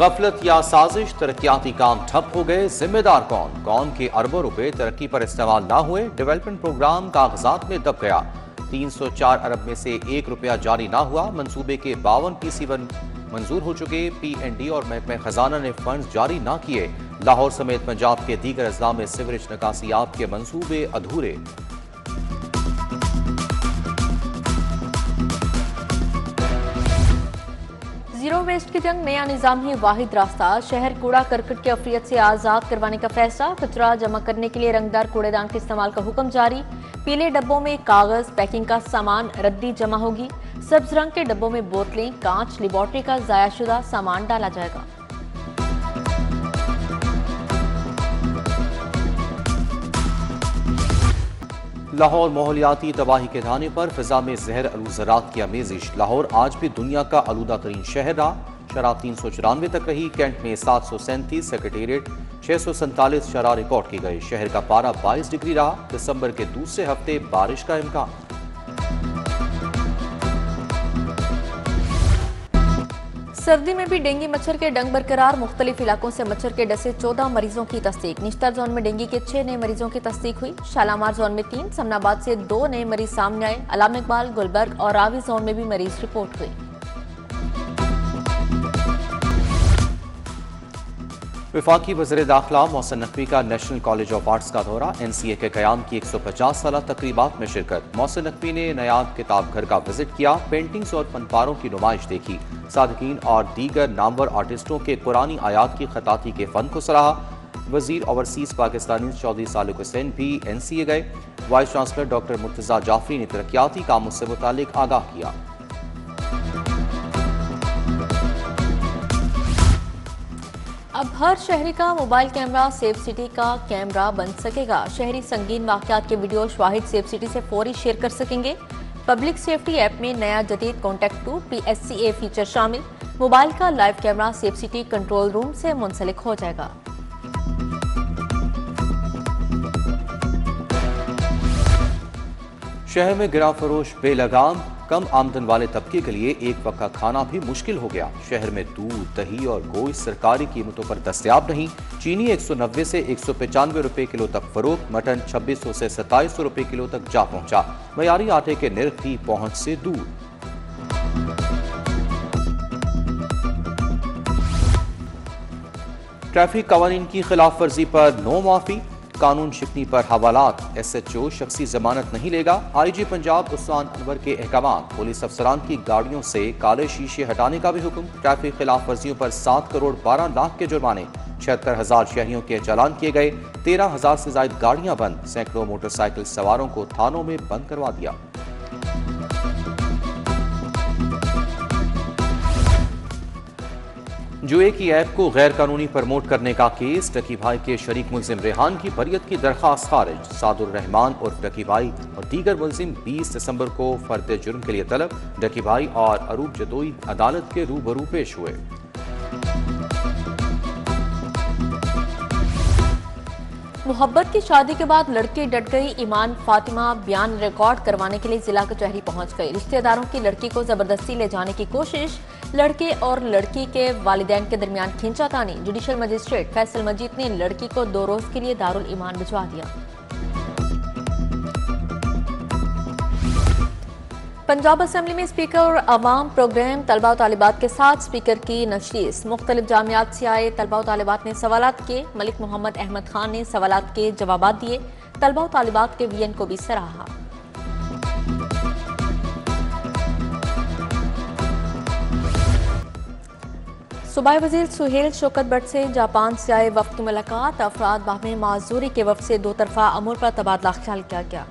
गफलत या साजिश, तरक्याती काम ठप हो गए, जिम्मेदार कौन? कौम के अरबों रुपए तरक्की पर इस्तेमाल ना हुए, डेवलपमेंट प्रोग्राम कागजात में दब गया। 304 अरब में से 1 रुपया जारी ना हुआ, मंसूबे के 52 PC1 मंजूर हो चुके, PND और महकमे खजाना ने फंड जारी ना किए। लाहौर समेत पंजाब के दीगर अजला में सिवरेज निकासियात के मंसूबे अधूरे। जीरो वेस्ट की जंग नया निजाम ही वाहिद रास्ता, शहर कूड़ा करकट की अफरियत से आजाद करवाने का फैसला, कचरा जमा करने के लिए रंगदार कूड़ेदान के इस्तेमाल का हुक्म जारी। पीले डब्बों में कागज पैकिंग का सामान रद्दी जमा होगी, सब्ज रंग के डब्बों में बोतलें, कांच, लेबॉर्ट्री का जायाशुदा सामान डाला जाएगा। लाहौर माहौलियाती तबाही के धाने पर फिजा में जहर आलूज़रात की आमेजिश। लाहौर आज भी दुनिया का आलूदा तरीन शहर रहा। शराब 394 तक रही। कैंट में 737, सेक्रेटेरिएट 647 शराब रिकॉर्ड की गई। शहर का पारा 22 डिग्री रहा। दिसंबर के दूसरे हफ्ते बारिश का इम्कान। सर्दी में भी डेंगू मच्छर के डंग बरकरार, मुख्तलिफ इलाकों से मच्छर के डसे 14 मरीजों की तस्दीक। निश्तर जोन में डेंगू के 6 नए मरीजों की तस्दीक हुई। शालामार जोन में 3, समनाबाद से 2 नए मरीज सामने आए। अलाम इकबाल, गुलबर्ग और रावी जोन में भी मरीज रिपोर्ट हुए। वफाकी वज़ीर दाखिला मोहसिन नकवी का नेशनल कॉलेज ऑफ आर्ट्स का दौरा। NCA के क़याम की 150 साला तकरीबात में शिरकत। मोहसिन नकवी ने नायाब किताब घर का विजिट किया, पेंटिंग्स और फनपारों की नुमाइश देखी। सादकीन और दीगर नामवर आर्टिस्टों के कुरानी आयात की खताती के फन को सराहा। वजीर ओवरसीज पाकिस्तानी चौधरी सालिक हुसैन भी NCA गए। Vice chancellor doctor Murtaza Jafri ने तरक्याती कामों से मुतालिक आगाह किया। अब हर शहरी का मोबाइल कैमरा सेफ सिटी का कैमरा बन सकेगा। शहरी संगीन वाक़यात के वीडियो शाहिद सेफ सिटी से फौरी शेयर कर सकेंगे। पब्लिक सेफ्टी ऐप में नया जदीद कॉन्टैक्ट टू PSCA फीचर शामिल। मोबाइल का live camera safe city control room से मुंसलिक हो जाएगा। शहर में गिरा फरोश बेलगाम। कम आमदन वाले तबके के लिए एक वक्त का खाना भी मुश्किल हो गया। शहर में दूध, दही और गोश्त सरकारी कीमतों पर दस्तयाब नहीं। चीनी 190 से 195 रुपए किलो तक फरोख्त। मटन 2600 से 2700 रुपए किलो तक जा पहुंचा। मयारी आटे के निर्ख भी पहुंच से दूर। ट्रैफिक कवानीन की खिलाफ वर्जी पर नो माफी। कानून शिकनी पर हवालात। SHO शख्सी जमानत नहीं लेगा। IG पंजाब उस्मान अनवर के अहकाम। पुलिस अफसरान की गाड़ियों से काले शीशे हटाने का भी हुक्म। ट्रैफिक खिलाफ वर्जियों पर 7 करोड़ 12 लाख के जुर्माने। 76,000 शहरियों के चालान किए गए। 13,000 से ज्यादा गाड़ियां बंद। सैकड़ों मोटरसाइकिल सवारों को थानों में बंद करवा दिया। जुए की ऐप को गैर कानूनी प्रमोट करने का केस। डकी भाई के शरीक मुलजिम रेहान की बरियत की दरखास्त खारिज। सादुर रहमान और डकी भाई और दीगर मुलजिम 20 दिसंबर को फर्द जुर्म के लिए तलब। डकी भाई और अरूब जदोई अदालत के रूबरू पेश हुए। मोहब्बत की शादी के बाद लड़की डट गई। ईमान फातिमा बयान रिकॉर्ड करवाने के लिए जिला कचहरी पहुंच गई। रिश्तेदारों की लड़की को जबरदस्ती ले जाने की कोशिश। लड़के और लड़की के वालिदैन के दरमियान खींचातानी। जुडिशल मजिस्ट्रेट फैसल मजीद ने लड़की को 2 रोज के लिए दारुल ईमान भिजवा दिया। पंजाब असेंबली में स्पीकर और अवाम प्रोग्राम तलबा और तालिबात के साथ स्पीकर की नशरीस। मुख्तलिफ जामियात से आए तलबा और तालिबात ने सवालात किए। मलिक मोहम्मद अहमद खान ने सवालात के जवाबात दिए। तलबा और तालिबात के VN को भी सराहा। सूबाई वजीर सुहेल शौकत भट्ट से जापान से आए वफ्द की मुलाकात। अफराद बाहमी माजूरी के वफ्द से 2 तरफा अमूर पर तबादला ख्याल किया गया।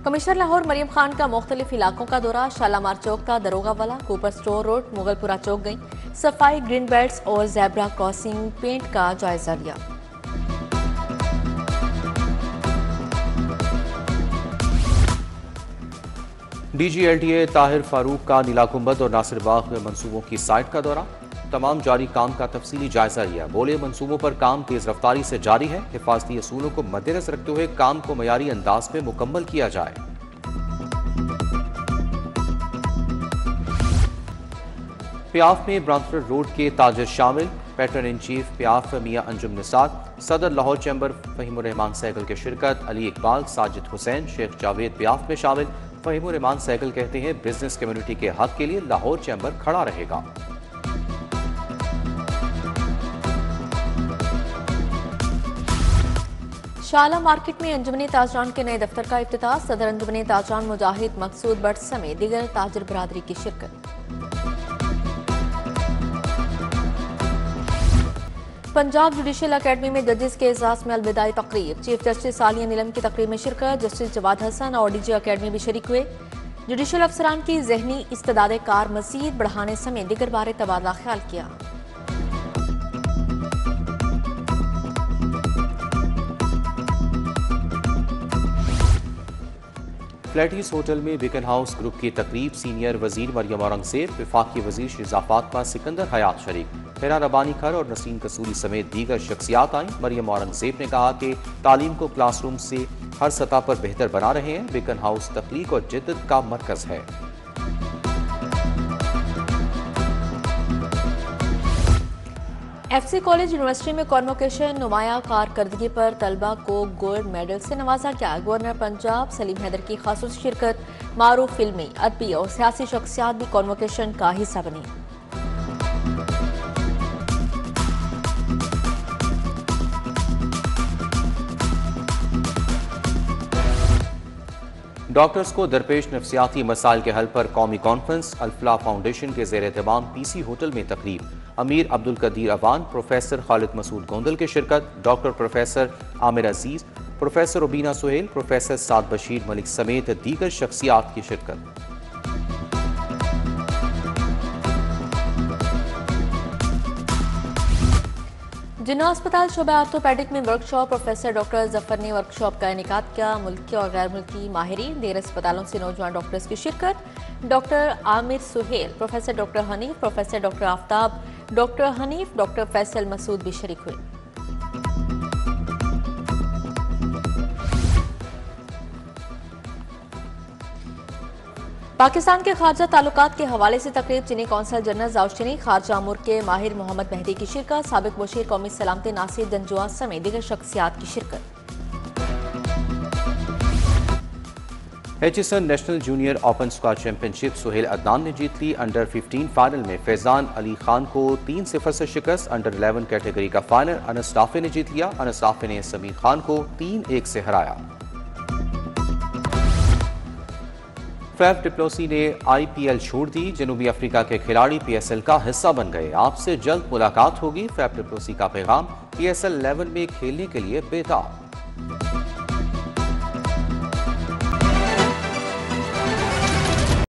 कमिश्नर लाहौर मरियम खान का मुख्तलिफ इलाकों का दौरा। शालामार चौक का दरोगा वाला, कूपर स्टोर रोड, मुगलपुरा चौक गई। सफाई, ग्रीन बेल्ट्स और ज़ेब्रा क्रॉसिंग पेंट का जायजा लिया। DG LTA ताहिर फारूक का नीला गुंबद और नासिर बाग में मंसूबों की साइट का दौरा। तमाम जारी काम का तफसीली जायजा लिया। बोले मंसूबों पर काम तेज रफ्तारी से जारी है। हिफाजती असूलों को मद्देनजर रखते हुए काम को मयारी अंदाज में मुकम्मल किया जाए। पियाफ में ब्रांथफोर्ड रोड के ताजर शामिल, पैटर्न इन चीफ पियाफ मियां अंजुम निसार, सदर लाहौर चैम्बर फहीमुर रहमान सहगल की शिरकत, अली इकबाल, साजिद हुसैन, शेख जावेद पियाफ में शामिल। फहीमुर रहमान सहगल कहते हैं बिजनेस कम्युनिटी के हक के लिए लाहौर चैम्बर खड़ा रहेगा। शाला मार्केट में अंजुमन ताजरान के नए दफ्तर का इफ्तिताह, सदर अंजुमन ताजरान मुजाहिद मकसूद बट समेत दीगर ताजर बरादरी की शिरकत। पंजाब जुडिशल अकेडमी में जजेस के एजाज में अलविदाई तकरीब, चीफ जस्टिस आलिया नीलम की तकरीब में शिरकत, जस्टिस जवाद हसन और डीजी अकेडमी भी शरीक हुए। जुडिशल अफसरान की जहनी इस्तेदाद कार मजीद बढ़ाने समेत दीगर बारे तबादला ख्याल किया। फ्लैटिस होटल में बिकन हाउस ग्रुप की तकरीब, सीनियर वजीर मरियम औरंगजेब, वफाकी वजीर शिजा फातिमा, सिकंदर हयात शरीक, हिरा रबानी खर और नसीम कसूरी समेत दीगर शख्सियात आईं। मरियम औरंगजेब ने कहा कि तालीम को क्लासरूम से हर सतह पर बेहतर बना रहे हैं। बिकन हाउस तख्लीक और जिद्दत का मरकज है। एफसी कॉलेज यूनिवर्सिटी में कॉन्वोकेशन नुमाया कारकर्दगी पर तलबा को गोल्ड मेडल से नवाजा गया। गवर्नर पंजाब सलीम हैदर की खासूस शिरकत, मारूफ फिल्मी, अदबी और सियासी शख्सियात भी कॉन्वोकेशन का हिस्सा बनी। डॉक्टर्स को दरपेश नफ्सियाती मसाइल के हल पर कौमी कॉन्फ्रेंस, अल्फला फाउंडेशन के ज़ेर एहतमाम पीसी होटल में तकरीब, अमीर अब्दुल कदीर अवान, प्रोफेसर खालिद मसूद गोंदल की शिरकत, डॉक्टर प्रोफेसर आमिर अजीज, प्रोफेसर रुबीना सुहेल, प्रोफेसर साद बशीर मलिक समेत दीगर शख्सियात की शिरकत। जिन्ना अस्पताल शोबा आर्थोपेडिक में वर्कशॉप, प्रोफेसर डॉक्टर जफर ने वर्कशॉप का इनेकाद किया। मुल्की और गैर मुल्की माहिरीन, देर अस्पतालों से नौजवान डॉक्टर्स की शिरकत। Doctor Aamir Suhail, professor doctor Hanif, professor doctor Aftab, doctor Hanif, doctor Faisal Masood भी शरीक हुए। पाकिस्तान के खारजा ताल्लुकात के हवाले से तकरीब, चीनी कौंसल जनरल जाओशनी, खारजा अमूर के माहिर मोहम्मद मेहदी की शिरकत, साबिक मुशीर कौमी सलामती नासिर जंजुआ समेत दीगर शख्सियात की शिरकत। HSN national junior open squash championship Suhail Adnan ने जीत ली। अंडर 15 फाइनल में फैजान अली खान को 3-0 से शिकस्त। अंडर 11 कैटेगरी का फाइनल अनस डाफे ने जीत लिया। अनस डाफे ने समीर खान को 3-1 से हराया। फैफ डिप्लोसी ने आईपीएल छोड़ दी। जनूबी अफ्रीका के खिलाड़ी पीएसएल का हिस्सा बन गए। आपसे जल्द मुलाकात होगी। फैफ डिप्लोसी का पैगाम, पीएसएल 11 में खेलने के लिए बेताब।